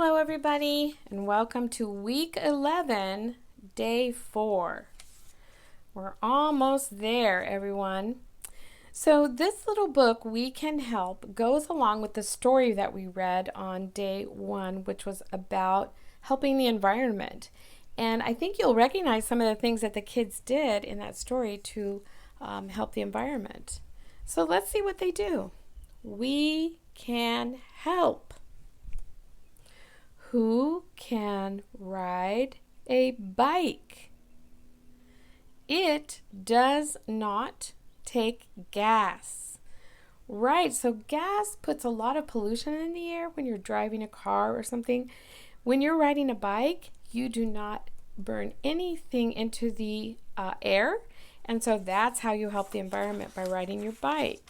Hello, everybody, and welcome to week 11, day 4. We're almost there, everyone. So this little book, We Can Help, goes along with the story that we read on day 1, which was about helping the environment. And I think you'll recognize some of the things that the kids did in that story to help the environment. So let's see what they do. We can help. Who can ride a bike? It does not take gas. Right, so gas puts a lot of pollution in the air when you're driving a car or something. When you're riding a bike, you do not burn anything into the air, and so that's how you help the environment, by riding your bike.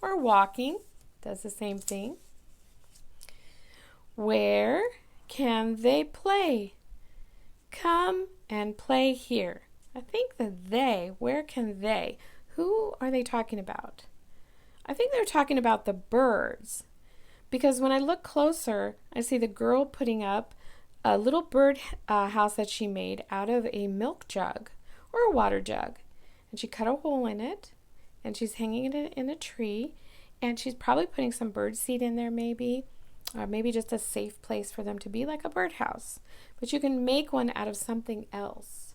Or walking does the same thing. Where can they play? Come and play here. I think that they, where can they? Who are they talking about? I think they're talking about the birds. Because when I look closer, I see the girl putting up a little bird house that she made out of a milk jug or a water jug. And she cut a hole in it, and she's hanging it in a tree, and she's probably putting some bird seed in there maybe. Or maybe just a safe place for them to be, like a birdhouse. But you can make one out of something else.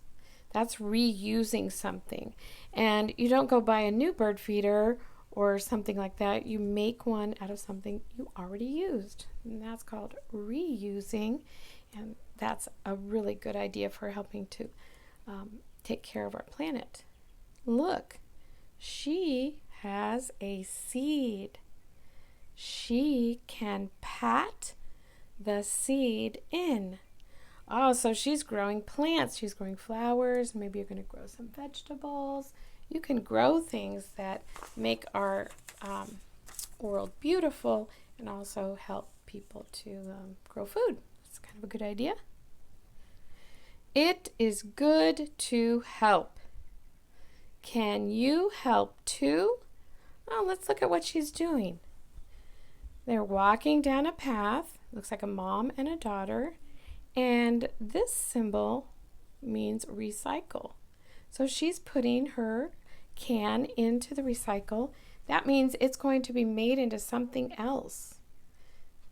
That's reusing something. And you don't go buy a new bird feeder or something like that. You make one out of something you already used. And that's called reusing. And that's a really good idea for helping to take care of our planet. Look, she has a seed. She can pat the seed in. Oh, so she's growing plants. She's growing flowers. Maybe you're going to grow some vegetables. You can grow things that make our world beautiful and also help people to grow food. It's kind of a good idea. It is good to help. Can you help too? Oh, let's look at what she's doing. They're walking down a path. Looks like a mom and a daughter. And this symbol means recycle. So she's putting her can into the recycle. That means it's going to be made into something else.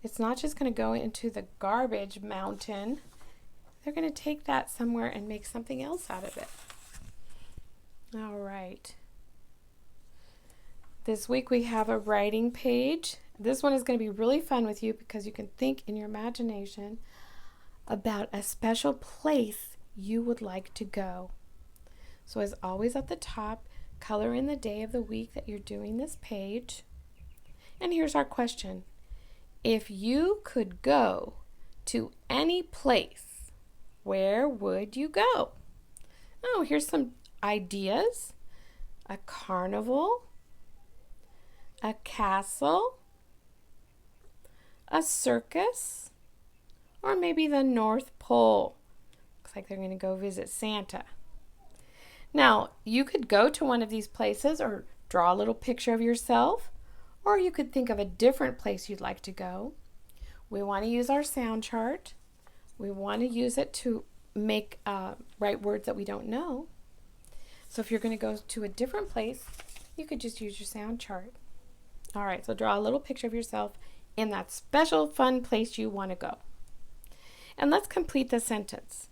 It's not just going to go into the garbage mountain. They're going to take that somewhere and make something else out of it. All right. This week we have a writing page. This one is going to be really fun with you because you can think in your imagination about a special place you would like to go. So as always at the top, color in the day of the week that you're doing this page. And here's our question. If you could go to any place, where would you go? Oh, here's some ideas. A carnival, a castle, a circus, or maybe the North Pole. Looks like they're going to go visit Santa. Now, you could go to one of these places or draw a little picture of yourself, or you could think of a different place you'd like to go. We want to use our sound chart. We want to use it to make write words that we don't know. So if you're going to go to a different place, you could just use your sound chart. All right, so draw a little picture of yourself in that special fun place you want to go. And let's complete the sentence.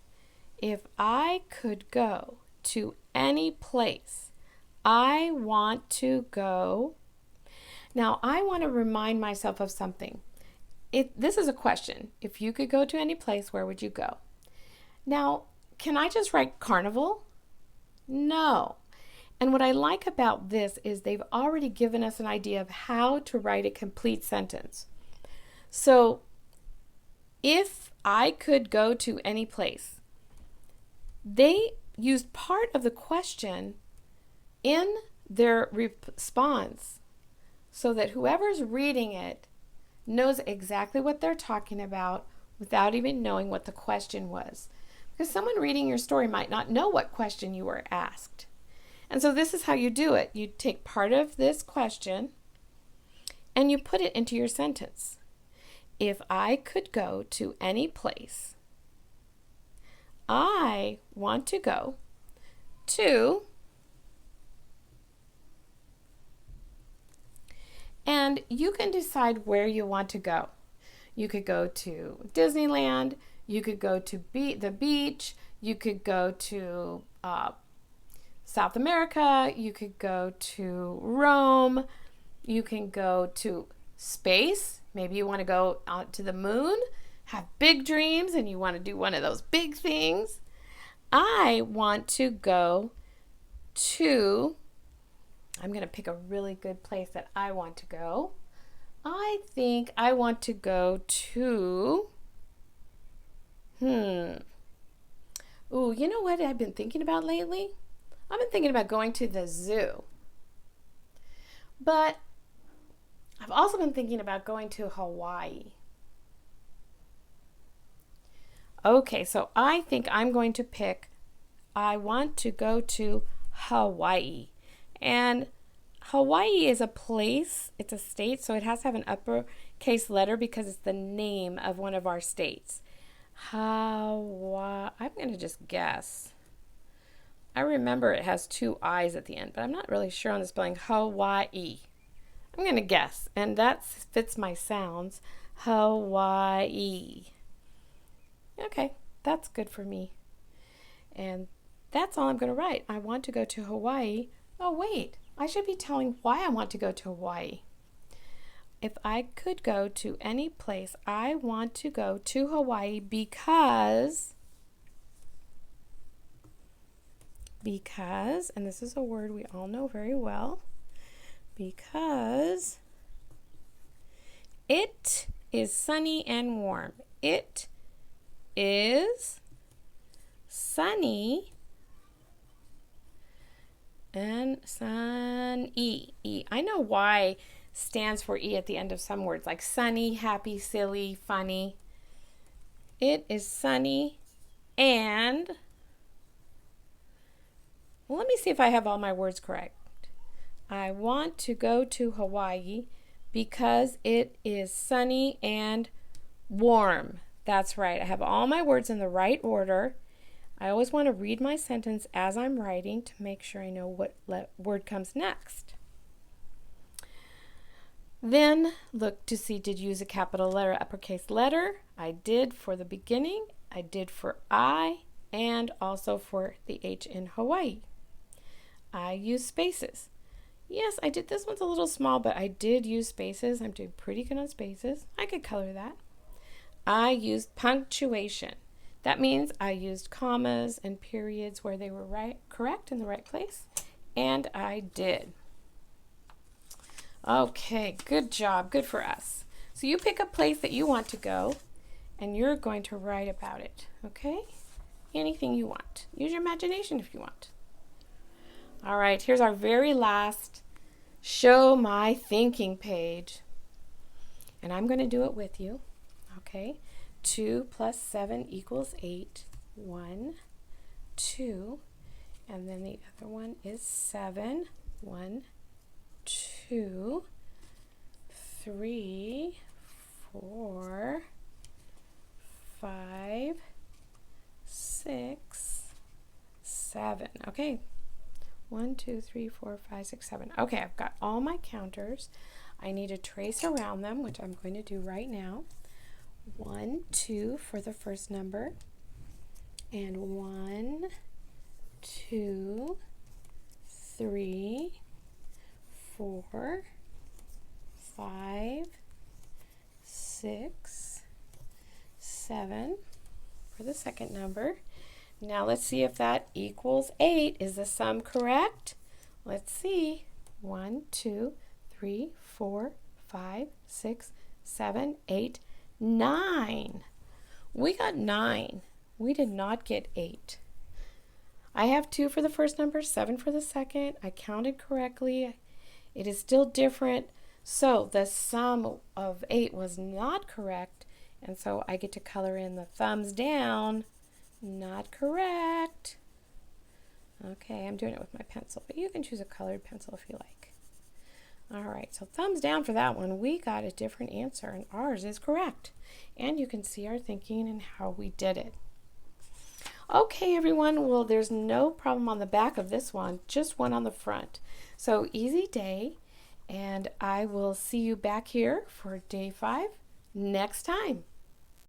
If I could go to any place, I want to go. Now, I want to remind myself of something. This is a question. If you could go to any place, where would you go? Now, can I just write carnival? No. And what I like about this is they've already given us an idea of how to write a complete sentence. So, if I could go to any place, they used part of the question in their response so that whoever's reading it knows exactly what they're talking about without even knowing what the question was. Because someone reading your story might not know what question you were asked. And so this is how you do it. You take part of this question and you put it into your sentence. If I could go to any place, I want to go to, and you can decide where you want to go. You could go to Disneyland, you could go to the beach, you could go to South America, you could go to Rome, you can go to space. Maybe you want to go out to the moon, have big dreams, and you want to do one of those big things. I want to go to, I'm going to pick a really good place that I want to go. I think I want to go to, ooh, you know what I've been thinking about lately? I've been thinking about going to the zoo. But I've also been thinking about going to Hawaii. Okay, so I think I'm going to pick, I want to go to Hawaii. And Hawaii is a place, it's a state, so it has to have an uppercase letter because it's the name of one of our states. Hawaii, I'm going to just guess. I remember it has two I's at the end, but I'm not really sure on the spelling. Hawaii. I'm going to guess, and that fits my sounds. Hawaii. Okay, that's good for me. And that's all I'm going to write. I want to go to Hawaii. Oh, wait. I should be telling why I want to go to Hawaii. If I could go to any place, I want to go to Hawaii because, and this is a word we all know very well, because it is sunny and warm. It is sunny and sunny. E. I know Y stands for E at the end of some words, like sunny, happy, silly, funny. It is sunny and, well, let me see if I have all my words correct. I want to go to Hawaii because it is sunny and warm. That's right. I have all my words in the right order. I always want to read my sentence as I'm writing to make sure I know what word comes next. Then look to see, did you use a capital letter, uppercase letter? I did for the beginning. I did for I, and also for the H in Hawaii. I use spaces. Yes, I did. This one's a little small, but I did use spaces. I'm doing pretty good on spaces. I could color that. I used punctuation. That means I used commas and periods where they were correct in the right place, and I did. Okay, good job. Good for us. So you pick a place that you want to go, and you're going to write about it, okay? Anything you want. Use your imagination if you want. All right, here's our very last show my thinking page, and I'm going to do it with you, okay? 2 plus 7 equals 8. 1, 2, and then the other one is 7. 1, 2, 3, 4, 5, 6, 7. Okay. 1, 2, 3, 4, 5, 6, 7. Okay, I've got all my counters. I need to trace around them, which I'm going to do right now. 1, 2 for the first number, and 1, 2, 3, 4, 5, 6, 7 for the second number. Now let's see if that equals 8. Is the sum correct? Let's see. 1, 2, 3, 4, 5, 6, 7, 8, 9. We got 9. We did not get 8. I have 2 for the first number, 7 for the second. I counted correctly. It is still different. So the sum of 8 was not correct. And so I get to color in the thumbs down. Not correct. Okay, I'm doing it with my pencil, but you can choose a colored pencil if you like. All right, so thumbs down for that one. We got a different answer, and ours is correct. And you can see our thinking and how we did it. Okay, everyone, well, there's no problem on the back of this one, just one on the front. So easy day, and I will see you back here for day 5 next time.